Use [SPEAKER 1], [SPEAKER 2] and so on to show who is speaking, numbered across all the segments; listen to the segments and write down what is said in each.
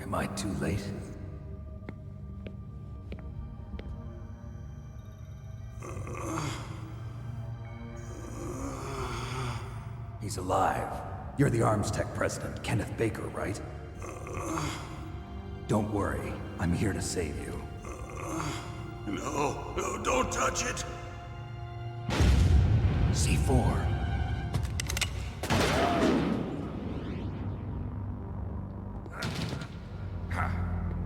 [SPEAKER 1] Am I too late? He's alive. You're the ArmsTech President Kenneth Baker, right? Don't worry. I'm here to save you.
[SPEAKER 2] No, don't touch it!
[SPEAKER 1] C4.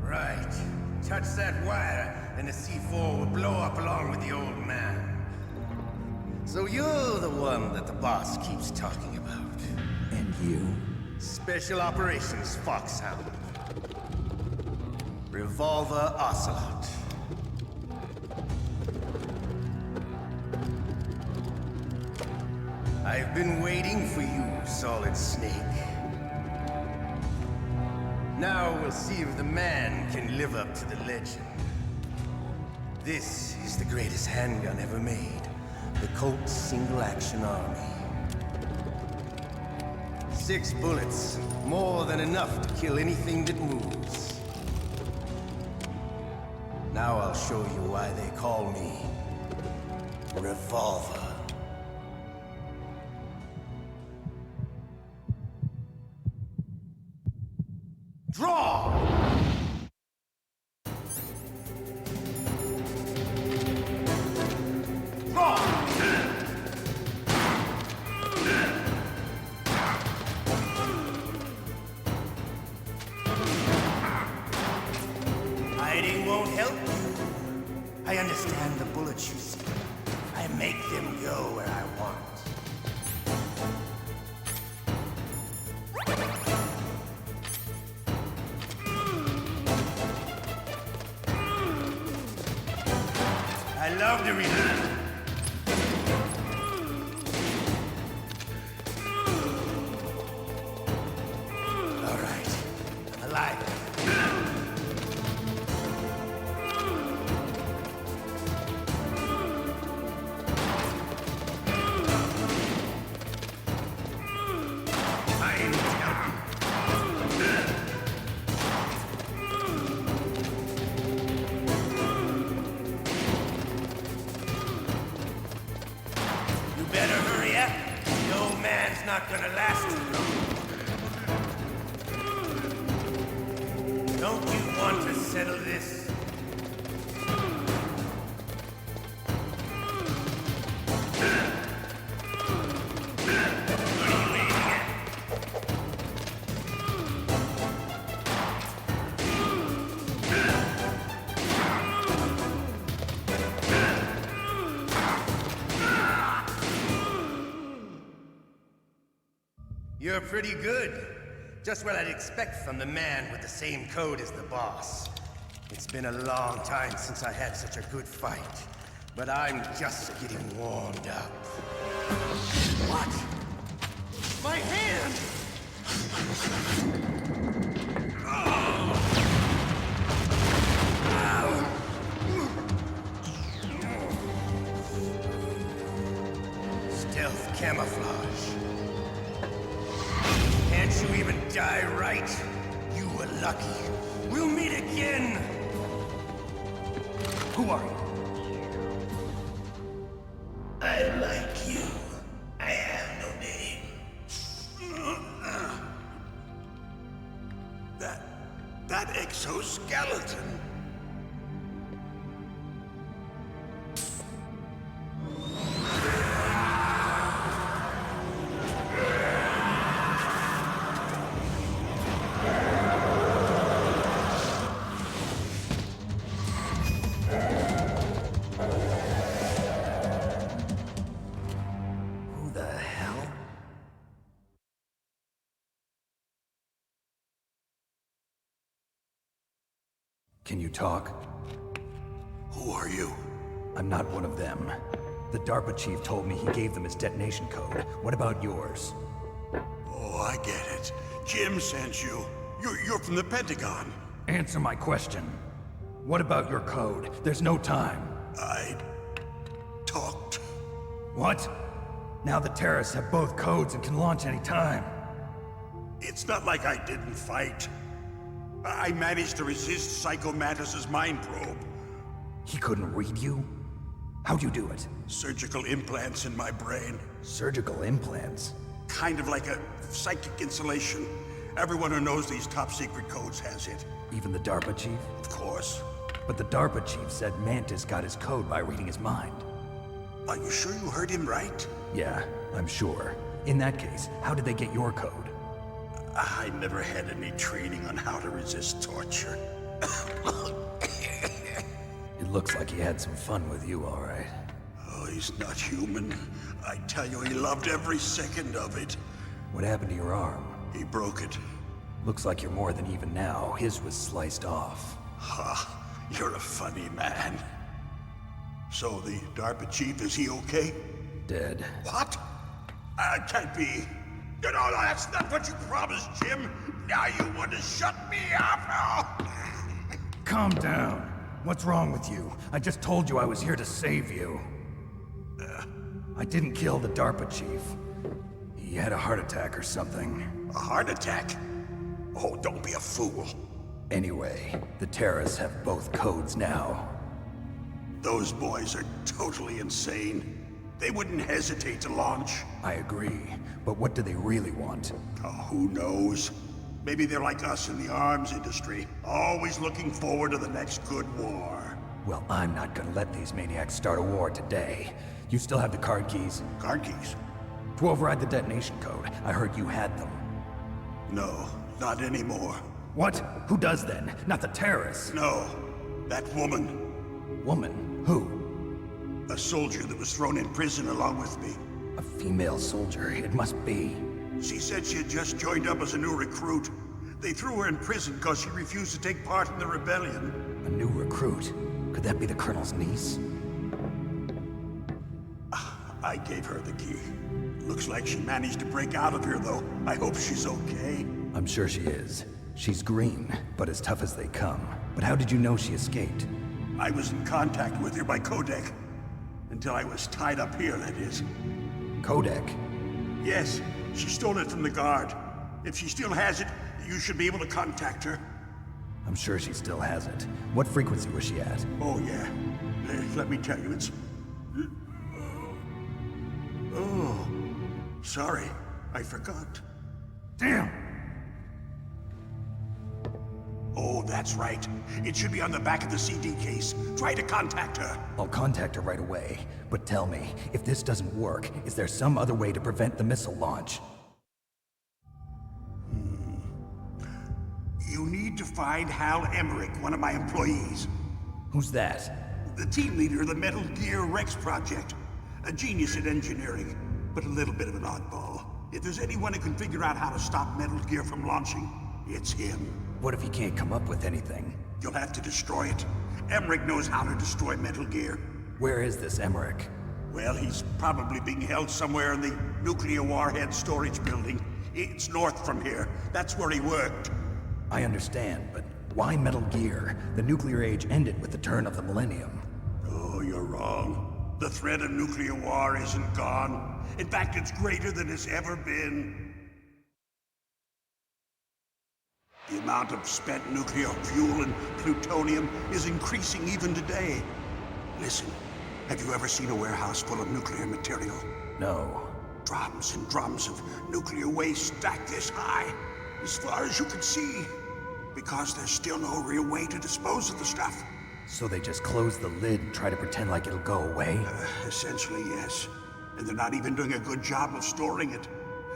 [SPEAKER 3] Right. Touch that wire, and the C4 will blow up along with the old man. So you're the one that the boss keeps talking about.
[SPEAKER 1] And you?
[SPEAKER 3] Special Operations FOX-HOUND. Revolver Ocelot. I've been waiting for you, Solid Snake. Now we'll see if the man can live up to the legend. This is the greatest handgun ever made. The Colt's single-action army. 6 bullets, more than enough to kill anything that moves. Now I'll show you why they call me Revolver. Draw! Draw! Hiding won't help you. I understand the bullets you see. I make them go where I want. I love to read it. All right, I'm alive. Better hurry up. The old man's not gonna last too long. Don't you want to settle this? What are you waiting at? You're pretty good. Just what I'd expect from the man with the same code as the boss. It's been a long time since I had such a good fight, but I'm just getting warmed up. What? My hand! Stealth camouflage. Can't you even die right? You were lucky. We'll meet again! Who are you? I like you. I have no name.
[SPEAKER 2] That exoskeleton.
[SPEAKER 1] Who the hell? Can you talk?
[SPEAKER 2] Who are you?
[SPEAKER 1] I'm not one of them. The DARPA Chief told me he gave them his detonation code. What about yours?
[SPEAKER 2] Oh, I get it. Jim sent you. You're from the Pentagon.
[SPEAKER 1] Answer my question. What about your code? There's no time.
[SPEAKER 2] I talked.
[SPEAKER 1] What? Now the terrorists have both codes and can launch any time.
[SPEAKER 2] It's not like I didn't fight. I managed to resist Psycho Mantis's mind probe.
[SPEAKER 1] He couldn't read you? How'd you do it?
[SPEAKER 2] Surgical implants in my brain.
[SPEAKER 1] Surgical implants?
[SPEAKER 2] Kind of like a psychic insulation. Everyone who knows these top secret codes has it.
[SPEAKER 1] Even the DARPA chief?
[SPEAKER 2] Of course.
[SPEAKER 1] But the DARPA chief said Mantis got his code by reading his mind.
[SPEAKER 2] Are you sure you heard him right?
[SPEAKER 1] Yeah, I'm sure. In that case, how did they get your code?
[SPEAKER 2] I never had any training on how to resist torture.
[SPEAKER 1] It looks like he had some fun with you, all right.
[SPEAKER 2] Oh, he's not human. I tell you, he loved every second of it.
[SPEAKER 1] What happened to your arm?
[SPEAKER 2] He broke it.
[SPEAKER 1] Looks like you're more than even now. His was sliced off.
[SPEAKER 2] Ha, you're a funny man. So the DARPA chief, is he okay?
[SPEAKER 1] Dead.
[SPEAKER 2] What? Can't be. No, that's not what you promised, Jim. Now you want to shut me up?
[SPEAKER 1] Calm down. What's wrong with you? I just told you I was here to save you. I didn't kill the DARPA chief. He had a heart attack or something.
[SPEAKER 2] A heart attack? Oh, don't be a fool.
[SPEAKER 1] Anyway, the terrorists have both codes now.
[SPEAKER 2] Those boys are totally insane. They wouldn't hesitate to launch.
[SPEAKER 1] I agree, but what do they really want?
[SPEAKER 2] Oh, who knows? Maybe they're like us in the arms industry, always looking forward to the next good war.
[SPEAKER 1] Well, I'm not gonna let these maniacs start a war today. You still have the card keys?
[SPEAKER 2] Card keys?
[SPEAKER 1] To override the detonation code. I heard you had them.
[SPEAKER 2] No, not anymore.
[SPEAKER 1] What? Who does then? Not the terrorists.
[SPEAKER 2] No, that woman.
[SPEAKER 1] Woman? Who?
[SPEAKER 2] A soldier that was thrown in prison along with me.
[SPEAKER 1] A female soldier, it must be.
[SPEAKER 2] She said she had just joined up as a new recruit. They threw her in prison because she refused to take part in the rebellion.
[SPEAKER 1] A new recruit? Could that be the Colonel's niece?
[SPEAKER 2] I gave her the key. Looks like she managed to break out of here, though. I hope she's okay.
[SPEAKER 1] I'm sure she is. She's green, but as tough as they come. But how did you know she escaped?
[SPEAKER 2] I was in contact with her by codec. Until I was tied up here, that is.
[SPEAKER 1] Codec?
[SPEAKER 2] Yes, she stole it from the guard. If she still has it, you should be able to contact her.
[SPEAKER 1] I'm sure she still has it. What frequency was she at?
[SPEAKER 2] Oh, yeah. Let me tell you, it's... Oh, sorry. I forgot.
[SPEAKER 1] Damn!
[SPEAKER 2] Oh, that's right. It should be on the back of the CD case. Try to contact her.
[SPEAKER 1] I'll contact her right away. But tell me, if this doesn't work, is there some other way to prevent the missile launch?
[SPEAKER 2] You need to find Hal Emmerich, one of my employees.
[SPEAKER 1] Who's that?
[SPEAKER 2] The team leader of the Metal Gear Rex project. A genius at engineering, but a little bit of an oddball. If there's anyone who can figure out how to stop Metal Gear from launching, it's him.
[SPEAKER 1] What if he can't come up with anything?
[SPEAKER 2] You'll have to destroy it. Emmerich knows how to destroy Metal Gear.
[SPEAKER 1] Where is this Emmerich?
[SPEAKER 2] Well, he's probably being held somewhere in the nuclear warhead storage building. It's north from here. That's where he worked.
[SPEAKER 1] I understand, but why Metal Gear? The nuclear age ended with the turn of the millennium.
[SPEAKER 2] Oh, you're wrong. The threat of nuclear war isn't gone. In fact, it's greater than it's ever been. The amount of spent nuclear fuel and plutonium is increasing even today. Listen, have you ever seen a warehouse full of nuclear material?
[SPEAKER 1] No.
[SPEAKER 2] Drums and drums of nuclear waste stacked this high, as far as you can see. Because there's still no real way to dispose of the stuff.
[SPEAKER 1] So they just close the lid and try to pretend like it'll go away?
[SPEAKER 2] Essentially, yes. And they're not even doing a good job of storing it.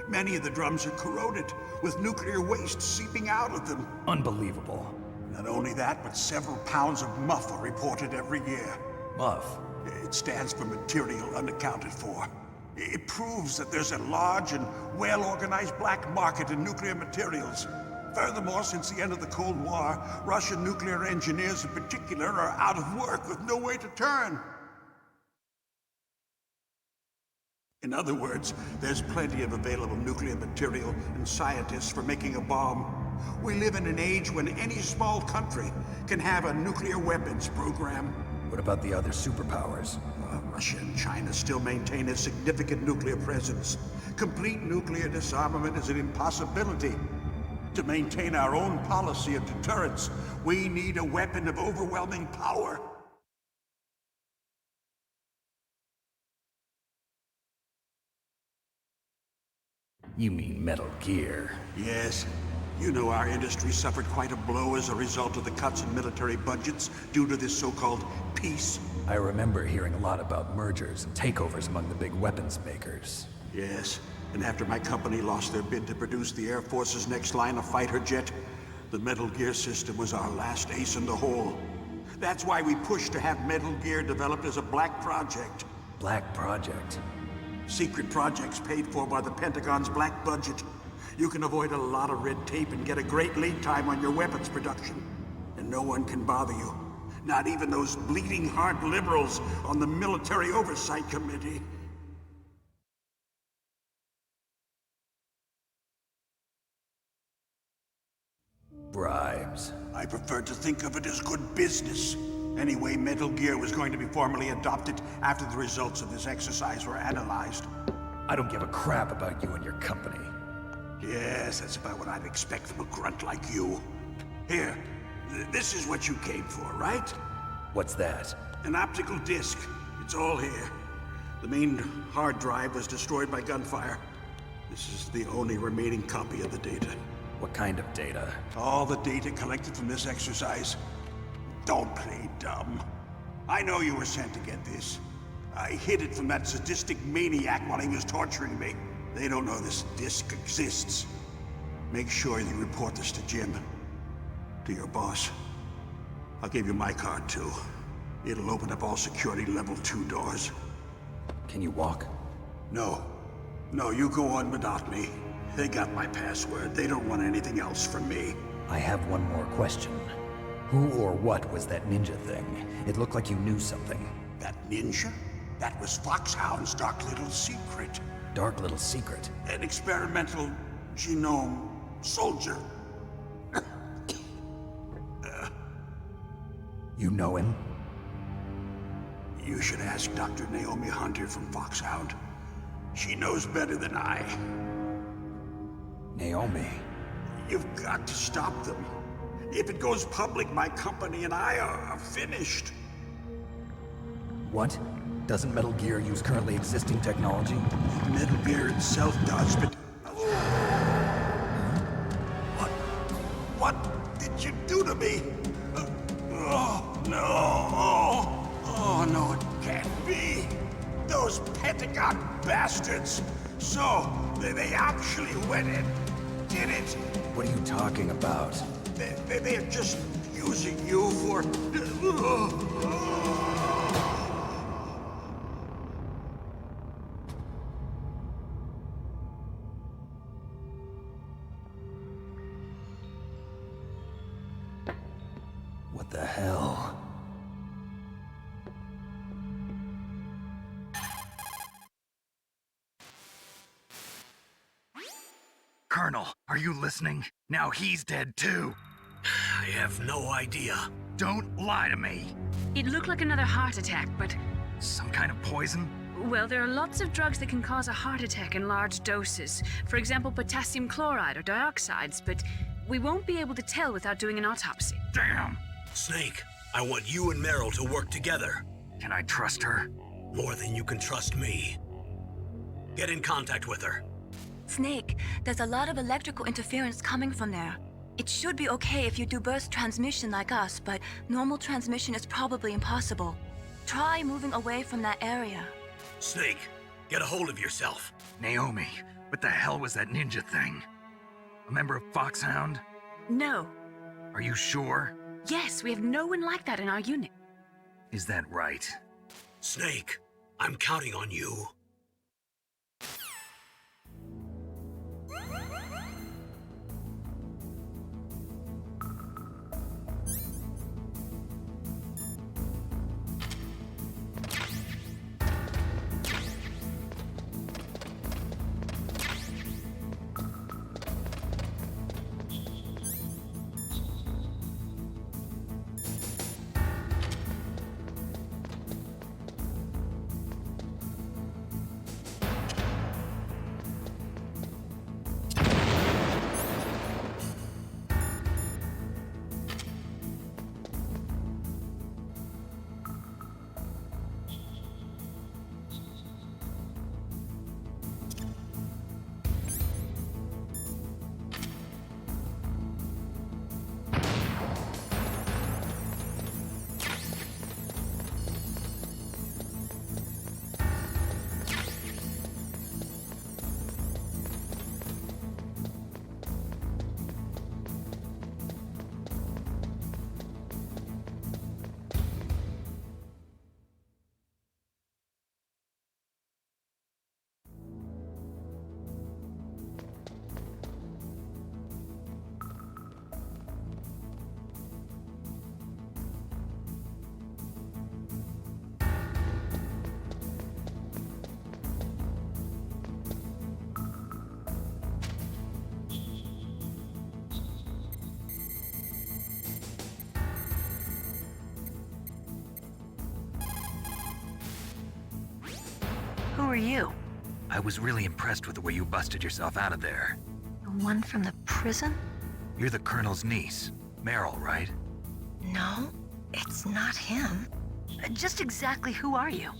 [SPEAKER 2] Many of the drums are corroded, with nuclear waste seeping out of them.
[SPEAKER 1] Unbelievable.
[SPEAKER 2] Not only that, but several pounds of MUF are reported every year.
[SPEAKER 1] MUF?
[SPEAKER 2] It stands for material unaccounted for. It proves that there's a large and well-organized black market in nuclear materials. Furthermore, since the end of the Cold War, Russian nuclear engineers in particular are out of work with no way to turn. In other words, there's plenty of available nuclear material and scientists for making a bomb. We live in an age when any small country can have a nuclear weapons program.
[SPEAKER 1] What about the other superpowers?
[SPEAKER 2] Russia and China still maintain a significant nuclear presence. Complete nuclear disarmament is an impossibility. To maintain our own policy of deterrence, we need a weapon of overwhelming power.
[SPEAKER 1] You mean Metal Gear.
[SPEAKER 2] Yes. You know our industry suffered quite a blow as a result of the cuts in military budgets due to this so-called peace.
[SPEAKER 1] I remember hearing a lot about mergers and takeovers among the big weapons makers.
[SPEAKER 2] Yes, and after my company lost their bid to produce the Air Force's next line of fighter jet, the Metal Gear system was our last ace in the hole. That's why we pushed to have Metal Gear developed as a black project.
[SPEAKER 1] Black Project?
[SPEAKER 2] Secret projects paid for by the Pentagon's black budget. You can avoid a lot of red tape and get a great lead time on your weapons production. And no one can bother you. Not even those bleeding heart liberals on the Military Oversight Committee.
[SPEAKER 1] Bribes.
[SPEAKER 2] I prefer to think of it as good business. Anyway, Metal Gear was going to be formally adopted after the results of this exercise were analyzed.
[SPEAKER 1] I don't give a crap about you and your company.
[SPEAKER 2] Yes, that's about what I'd expect from a grunt like you. Here, this is what you came for, right?
[SPEAKER 1] What's that?
[SPEAKER 2] An optical disc. It's all here. The main hard drive was destroyed by gunfire. This is the only remaining copy of the data.
[SPEAKER 1] What kind of data?
[SPEAKER 2] All the data collected from this exercise. Don't play dumb. I know you were sent to get this. I hid it from that sadistic maniac while he was torturing me. They don't know this disc exists. Make sure you report this to Jim. To your boss. I'll give you my card too. It'll open up all security level 2 doors.
[SPEAKER 1] Can you walk?
[SPEAKER 2] No. No, you go on without me. They got my password. They don't want anything else from me.
[SPEAKER 1] I have one more question. Who or what was that ninja thing? It looked like you knew something.
[SPEAKER 2] That ninja? That was FOX-HOUND's dark little secret.
[SPEAKER 1] Dark little secret?
[SPEAKER 2] An experimental genome soldier.
[SPEAKER 1] You know him?
[SPEAKER 2] You should ask Dr. Naomi Hunter from FOX-HOUND. She knows better than I.
[SPEAKER 1] Naomi?
[SPEAKER 2] You've got to stop them. If it goes public, my company and I are finished.
[SPEAKER 1] What? Doesn't Metal Gear use currently existing technology?
[SPEAKER 2] Metal Gear itself does, but... What did you do to me? Oh, no. Oh, no, it can't be. Those Pentagon bastards. So, they actually went and did it.
[SPEAKER 1] What are you talking about?
[SPEAKER 2] They're just using you for...
[SPEAKER 1] What the hell? Colonel, are you listening? Now he's dead too.
[SPEAKER 4] I have no idea.
[SPEAKER 1] Don't lie to me.
[SPEAKER 5] It looked like another heart attack, but...
[SPEAKER 1] Some kind of poison?
[SPEAKER 5] Well, there are lots of drugs that can cause a heart attack in large doses. For example, potassium chloride or dioxides, but we won't be able to tell without doing an autopsy.
[SPEAKER 1] Damn!
[SPEAKER 4] Snake, I want you and Meryl to work together.
[SPEAKER 1] Can I trust her?
[SPEAKER 4] More than you can trust me. Get in contact with her.
[SPEAKER 6] Snake, there's a lot of electrical interference coming from there. It should be okay if you do burst transmission like us, but normal transmission is probably impossible. Try moving away from that area.
[SPEAKER 4] Snake, get a hold of yourself.
[SPEAKER 1] Naomi, what the hell was that ninja thing? A member of FOX-HOUND?
[SPEAKER 5] No.
[SPEAKER 1] Are you sure?
[SPEAKER 5] Yes, we have no one like that in our unit.
[SPEAKER 1] Is that right?
[SPEAKER 4] Snake, I'm counting on you.
[SPEAKER 7] Who are you?
[SPEAKER 1] I was really impressed with the way you busted yourself out of there.
[SPEAKER 7] The one from the prison?
[SPEAKER 1] You're the Colonel's niece, Meryl, right?
[SPEAKER 7] No, it's not him. Just exactly who are you?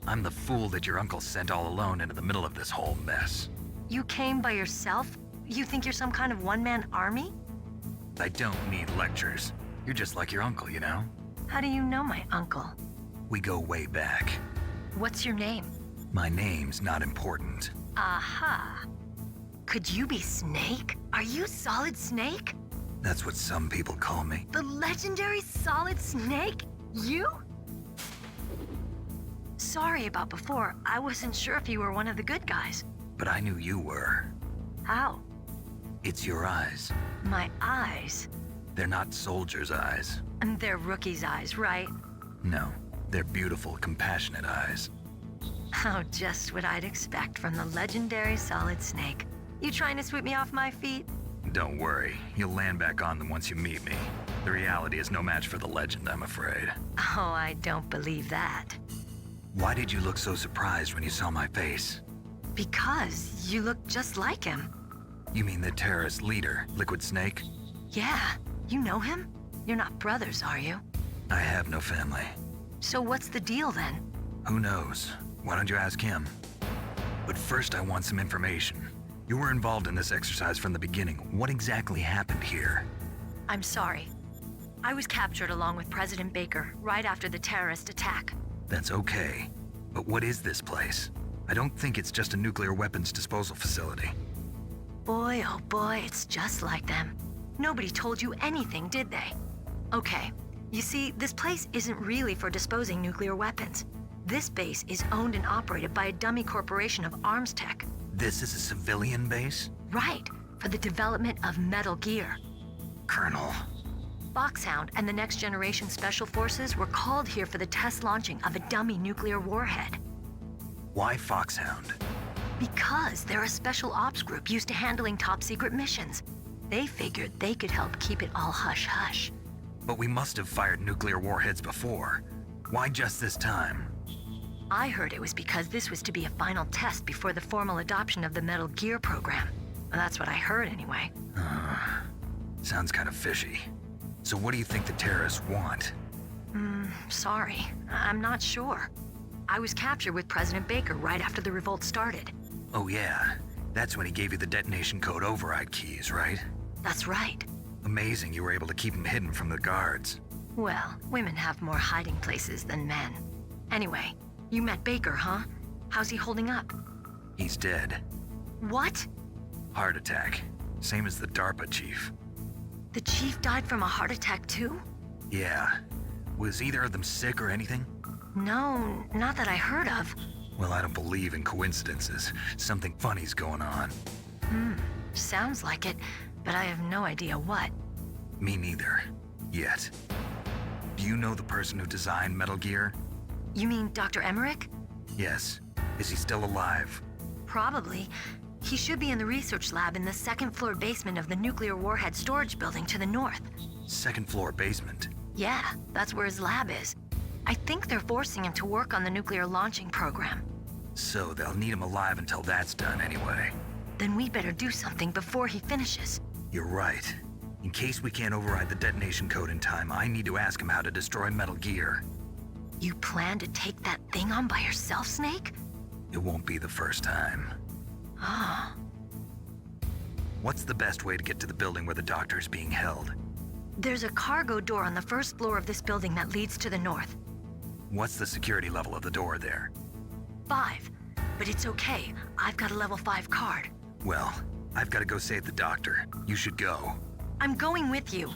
[SPEAKER 1] I'm the fool that your uncle sent all alone into the middle of this whole mess.
[SPEAKER 7] You came by yourself? You think you're some kind of one-man army?
[SPEAKER 1] I don't need lectures. You're just like your uncle, you know?
[SPEAKER 7] How do you know my uncle?
[SPEAKER 1] We go way back.
[SPEAKER 7] What's your name?
[SPEAKER 1] My name's not important.
[SPEAKER 7] Aha. Could you be Snake? Are you Solid Snake?
[SPEAKER 1] That's what some people call me.
[SPEAKER 7] The legendary Solid Snake? You? Sorry about before. I wasn't sure if you were one of the good guys.
[SPEAKER 1] But I knew you were.
[SPEAKER 7] How?
[SPEAKER 1] It's your eyes.
[SPEAKER 7] My eyes?
[SPEAKER 1] They're not soldiers' eyes.
[SPEAKER 7] And they're rookies' eyes, right?
[SPEAKER 1] No, they're beautiful, compassionate eyes.
[SPEAKER 7] Oh, just what I'd expect from the legendary Solid Snake. You trying to sweep me off my feet?
[SPEAKER 1] Don't worry, you'll land back on them once you meet me. The reality is no match for the legend, I'm afraid.
[SPEAKER 7] Oh, I don't believe that.
[SPEAKER 1] Why did you look so surprised when you saw my face?
[SPEAKER 7] Because you look just like him.
[SPEAKER 1] You mean the terrorist leader, Liquid Snake?
[SPEAKER 7] Yeah, you know him? You're not brothers, are you?
[SPEAKER 1] I have no family.
[SPEAKER 7] So what's the deal then?
[SPEAKER 1] Who knows? Why don't you ask him? But first I want some information. You were involved in this exercise from the beginning. What exactly happened here?
[SPEAKER 7] I'm sorry. I was captured along with President Baker right after the terrorist attack.
[SPEAKER 1] That's okay. But what is this place? I don't think it's just a nuclear weapons disposal facility.
[SPEAKER 7] Boy, oh boy, it's just like them. Nobody told you anything, did they? Okay, you see, this place isn't really for disposing nuclear weapons. This base is owned and operated by a dummy corporation of ArmsTech.
[SPEAKER 1] This is a civilian base?
[SPEAKER 7] Right, for the development of Metal Gear.
[SPEAKER 1] Colonel.
[SPEAKER 7] FOX-HOUND and the Next Generation Special Forces were called here for the test launching of a dummy nuclear warhead.
[SPEAKER 1] Why FOX-HOUND?
[SPEAKER 7] Because they're a special ops group used to handling top-secret missions. They figured they could help keep it all hush-hush.
[SPEAKER 1] But we must have fired nuclear warheads before. Why just this time?
[SPEAKER 7] I heard it was because this was to be a final test before the formal adoption of the Metal Gear program. Well, that's what I heard anyway.
[SPEAKER 1] Sounds kind of fishy. So what do you think the terrorists want?
[SPEAKER 7] Sorry. I'm not sure. I was captured with President Baker right after the revolt started.
[SPEAKER 1] Oh yeah, that's when he gave you the detonation code override keys, right?
[SPEAKER 7] That's right.
[SPEAKER 1] Amazing you were able to keep him hidden from the guards.
[SPEAKER 7] Well, women have more hiding places than men. Anyway, you met Baker, huh? How's he holding up?
[SPEAKER 1] He's dead.
[SPEAKER 7] What?
[SPEAKER 1] Heart attack. Same as the DARPA chief.
[SPEAKER 7] The chief died from a heart attack too?
[SPEAKER 1] Yeah. Was either of them sick or anything?
[SPEAKER 7] No, not that I heard of.
[SPEAKER 1] Well, I don't believe in coincidences. Something funny's going on.
[SPEAKER 7] Sounds like it, but I have no idea what.
[SPEAKER 1] Me neither. Yet. Do you know the person who designed Metal Gear?
[SPEAKER 7] You mean Dr. Emmerich?
[SPEAKER 1] Yes. Is he still alive?
[SPEAKER 7] Probably. He should be in the research lab in the second-floor basement of the nuclear warhead storage building to the north.
[SPEAKER 1] Second floor basement?
[SPEAKER 7] Yeah, that's where his lab is. I think they're forcing him to work on the nuclear launching program.
[SPEAKER 1] So they'll need him alive until that's done anyway.
[SPEAKER 7] Then we better do something before he finishes.
[SPEAKER 1] You're right. In case we can't override the detonation code in time, I need to ask him how to destroy Metal Gear.
[SPEAKER 7] You plan to take that thing on by yourself, Snake?
[SPEAKER 1] It won't be the first time.
[SPEAKER 7] Ah.
[SPEAKER 1] What's the best way to get to the building where the doctor's being held?
[SPEAKER 7] There's a cargo door on the first floor of this building that leads to the north.
[SPEAKER 1] What's the security level of the door there?
[SPEAKER 7] 5. But it's okay. I've got a level 5 card.
[SPEAKER 1] Well, I've got to go save the doctor. You should go.
[SPEAKER 7] I'm going with you.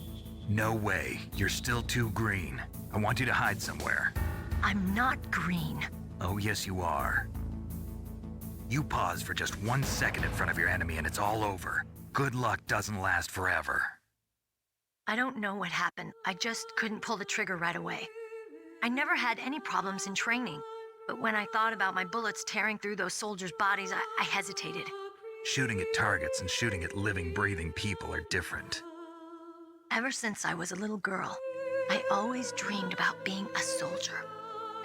[SPEAKER 1] No way. You're still too green. I want you to hide somewhere.
[SPEAKER 7] I'm not green.
[SPEAKER 1] Oh, yes, you are. You pause for just 1 second in front of your enemy and it's all over. Good luck doesn't last forever.
[SPEAKER 7] I don't know what happened. I just couldn't pull the trigger right away. I never had any problems in training, but when I thought about my bullets tearing through those soldiers' bodies, I hesitated.
[SPEAKER 1] Shooting at targets and shooting at living, breathing people are different.
[SPEAKER 7] Ever since I was a little girl, I always dreamed about being a soldier.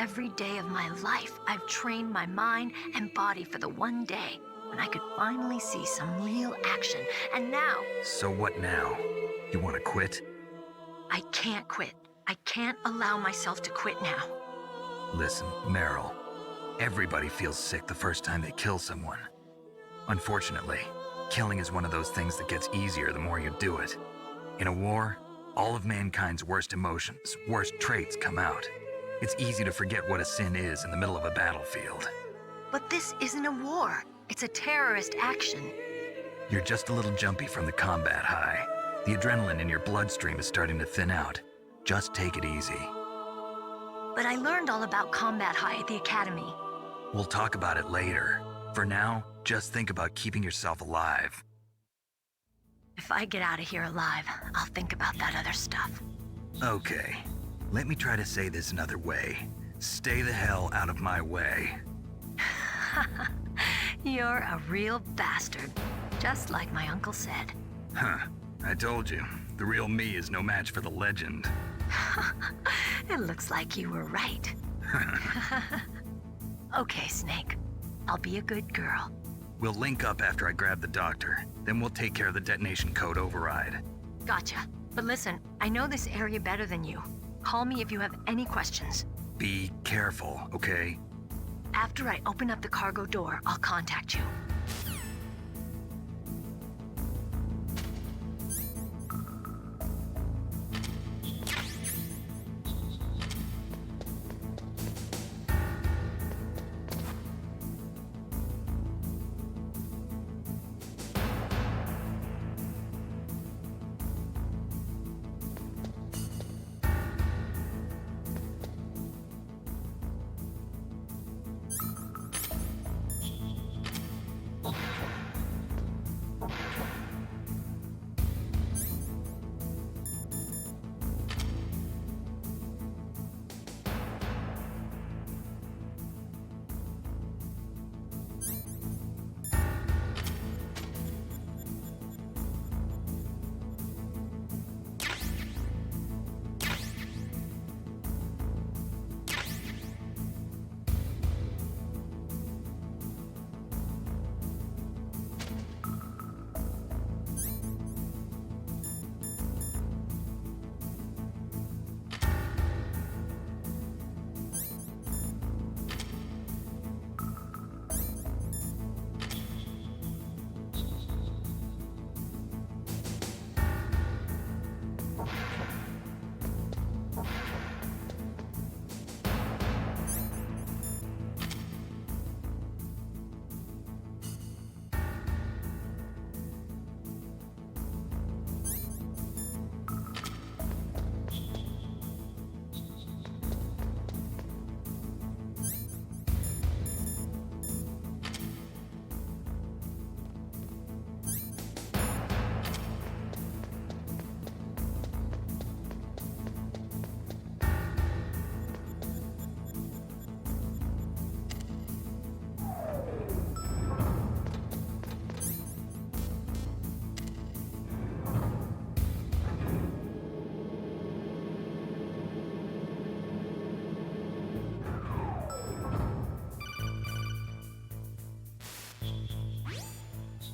[SPEAKER 7] Every day of my life, I've trained my mind and body for the one day when I could finally see some real action. And now,
[SPEAKER 1] So what now? You want to quit?
[SPEAKER 7] I can't quit. I can't allow myself to quit now.
[SPEAKER 1] Listen, Meryl. Everybody feels sick the first time they kill someone. Unfortunately, killing is one of those things that gets easier the more you do it. In a war, all of mankind's worst emotions, worst traits come out. It's easy to forget what a sin is in the middle of a battlefield.
[SPEAKER 7] But this isn't a war. It's a terrorist action.
[SPEAKER 1] You're just a little jumpy from the combat high. The adrenaline in your bloodstream is starting to thin out. Just take it easy.
[SPEAKER 7] But I learned all about combat high at the academy.
[SPEAKER 1] We'll talk about it later. For now, just think about keeping yourself alive.
[SPEAKER 7] If I get out of here alive, I'll think about that other stuff.
[SPEAKER 1] Okay, let me try to say this another way. Stay the hell out of my way.
[SPEAKER 7] You're a real bastard, just like my uncle said.
[SPEAKER 1] Huh, I told you. The real me is no match for the legend.
[SPEAKER 7] It looks like you were right. Okay, Snake. I'll be a good girl.
[SPEAKER 1] We'll link up after I grab the doctor. Then we'll take care of the detonation code override.
[SPEAKER 7] Gotcha. But listen, I know this area better than you. Call me if you have any questions.
[SPEAKER 1] Be careful, okay?
[SPEAKER 7] After I open up the cargo door, I'll contact you.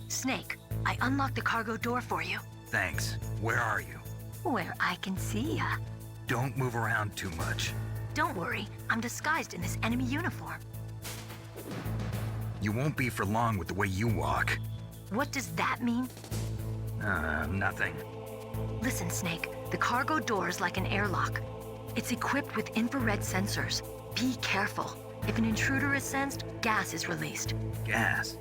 [SPEAKER 7] Snake, I unlocked the cargo door for you.
[SPEAKER 1] Thanks. Where are you?
[SPEAKER 7] Where I can see ya.
[SPEAKER 1] Don't move around too much.
[SPEAKER 7] Don't worry, I'm disguised in this enemy uniform.
[SPEAKER 1] You won't be for long with the way you walk.
[SPEAKER 7] What does that mean?
[SPEAKER 1] Nothing.
[SPEAKER 7] Listen, Snake, the cargo door is like an airlock. It's equipped with infrared sensors. Be careful. If an intruder is sensed, gas is released.
[SPEAKER 1] Gas?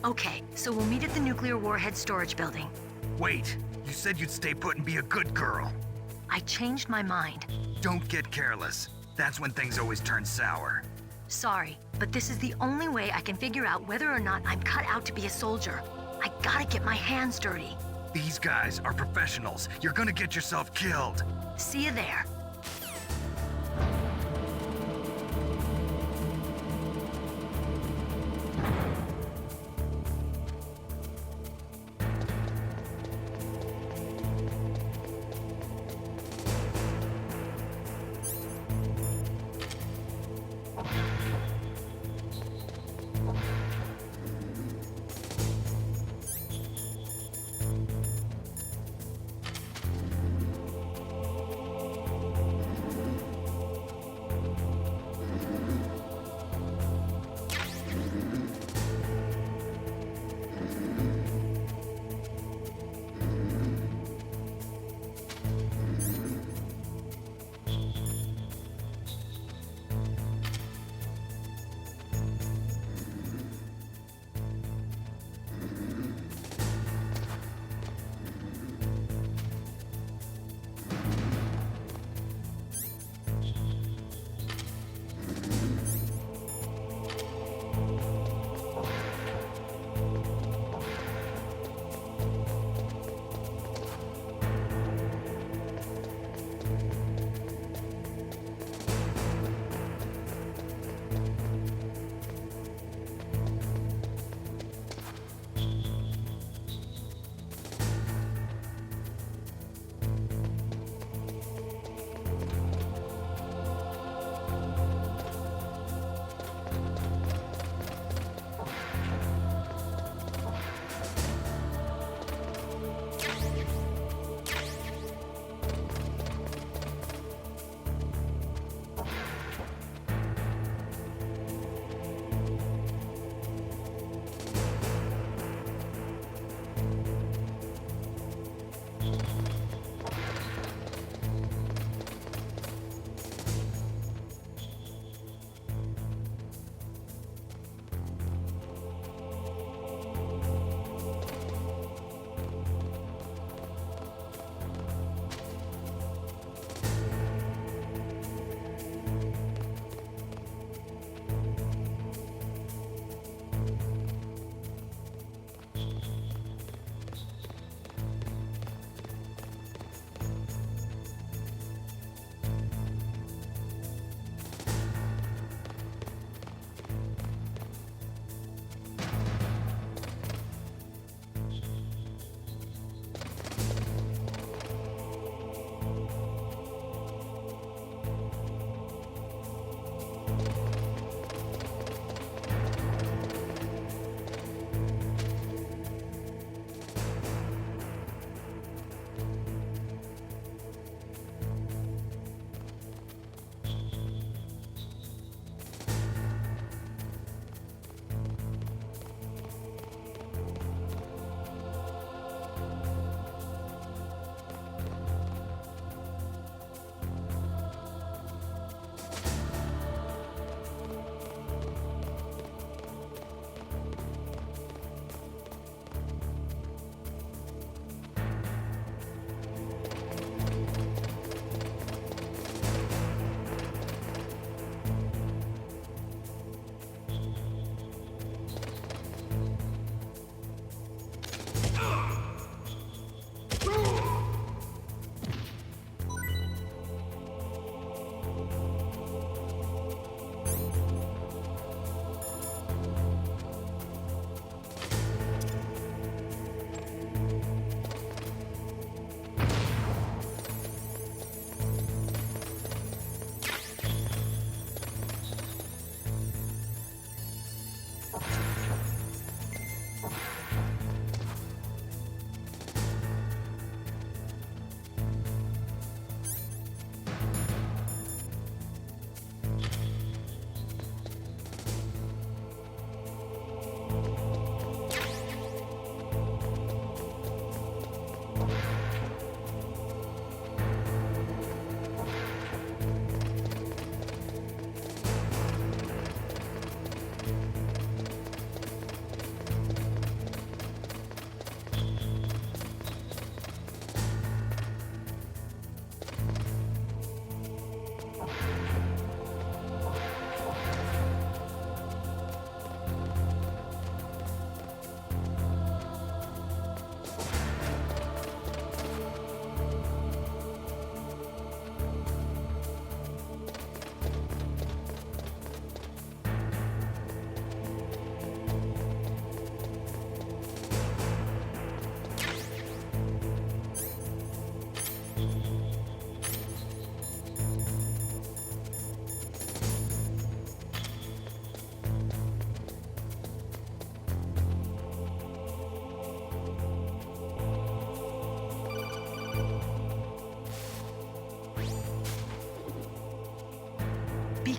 [SPEAKER 7] Okay, so we'll meet at the nuclear warhead storage building.
[SPEAKER 1] Wait, you said you'd stay put and be a good girl.
[SPEAKER 7] I changed my mind.
[SPEAKER 1] Don't get careless. That's when things always turn sour.
[SPEAKER 7] Sorry, but this is the only way I can figure out whether or not I'm cut out to be a soldier. I gotta get my hands dirty.
[SPEAKER 1] These guys are professionals. You're gonna get yourself killed.
[SPEAKER 7] See you there.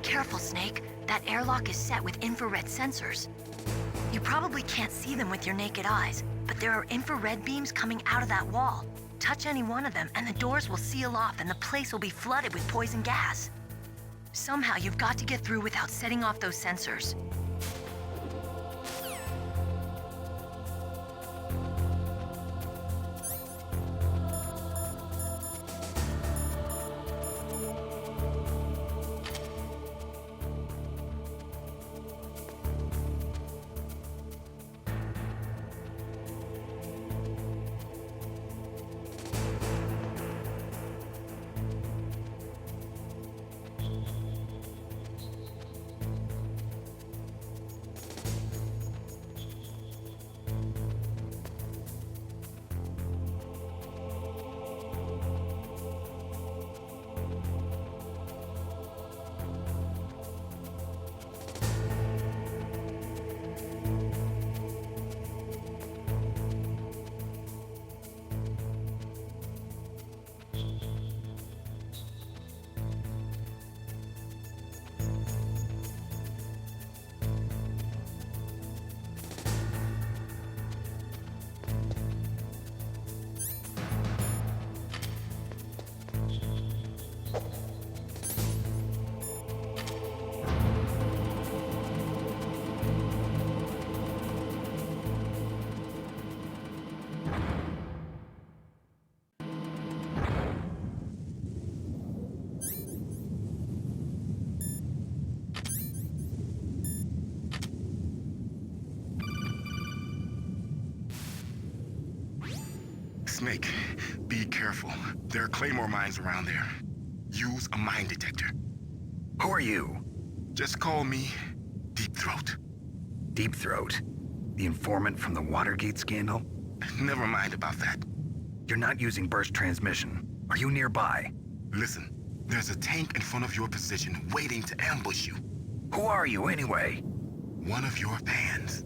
[SPEAKER 7] careful, Snake. That airlock is set with infrared sensors. You probably can't see them with your naked eyes, but there are infrared beams coming out of that wall. Touch any one of them and the doors will seal off and the place will be flooded with poison gas. Somehow you've got to get through without setting off those sensors.
[SPEAKER 8] Snake, be careful. There are claymore mines around there. Use a mine detector.
[SPEAKER 1] Who are you?
[SPEAKER 8] Just call me Deep Throat.
[SPEAKER 1] Deep Throat? The informant from the Watergate scandal?
[SPEAKER 8] Never mind about that.
[SPEAKER 1] You're not using burst transmission. Are you nearby?
[SPEAKER 8] Listen, there's a tank in front of your position waiting to ambush you.
[SPEAKER 1] Who are you anyway?
[SPEAKER 8] One of your fans.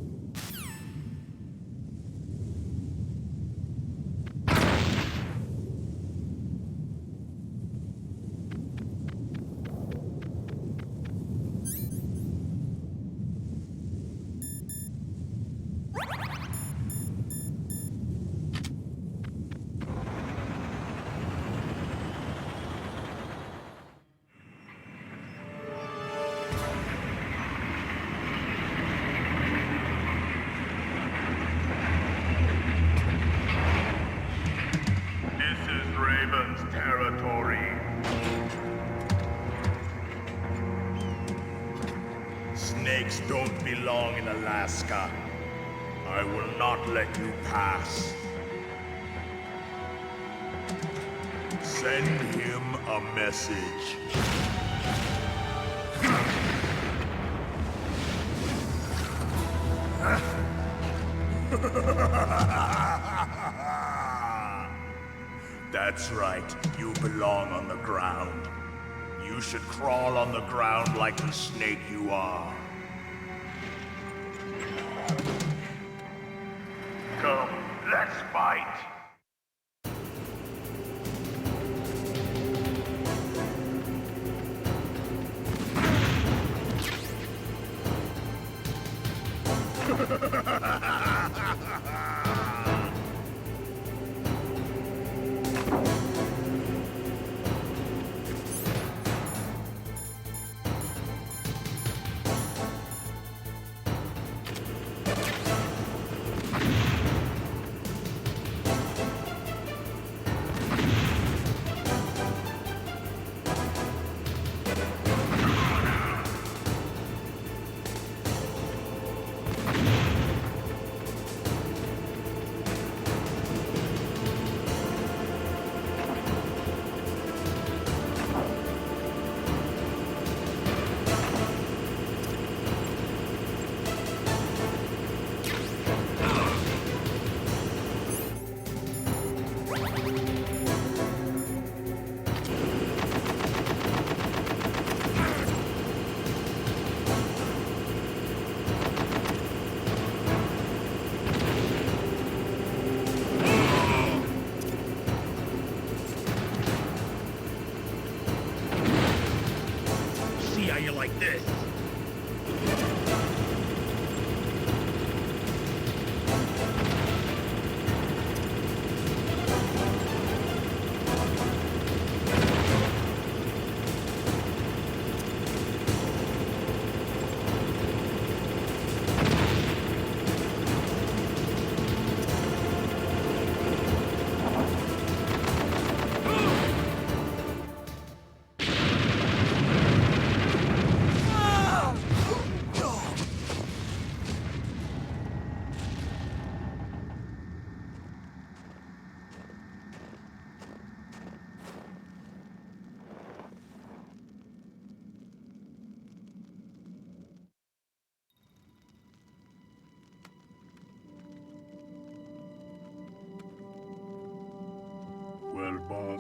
[SPEAKER 9] Snakes don't belong in Alaska. I will not let you pass. Send him a message. That's right, you belong on the ground. You should crawl on the ground like the snake you are. Come, let's fight!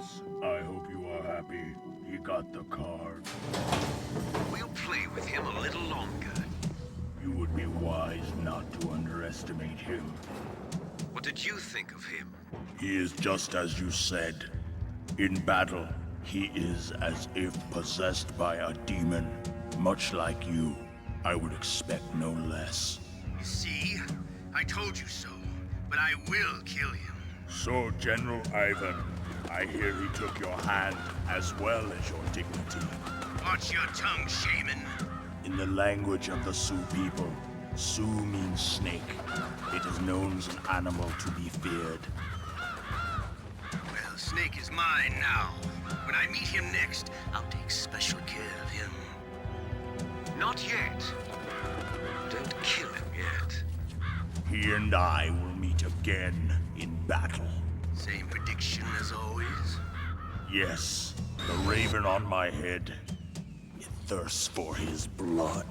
[SPEAKER 9] boss. I hope you are happy. He got the card.
[SPEAKER 10] We'll play with him a little longer.
[SPEAKER 9] You would be wise not to underestimate him.
[SPEAKER 10] What did you think of him?
[SPEAKER 9] He is just as you said. In battle, he is as if possessed by a demon. Much like you, I would expect no less.
[SPEAKER 3] See? I told you so. But I will kill him.
[SPEAKER 9] So, General Ivan, I hear he took your hand as well as your dignity.
[SPEAKER 3] Watch your tongue, shaman.
[SPEAKER 9] In the language of the Sioux people, Sioux means snake. It is known as an animal to be feared.
[SPEAKER 3] Well, Snake is mine now. When I meet him next, I'll take special care of him.
[SPEAKER 10] Not yet. Don't kill him yet.
[SPEAKER 9] He and I will meet again in battle.
[SPEAKER 3] Same prediction as always?
[SPEAKER 9] Yes, the raven on my head. It thirsts for his blood.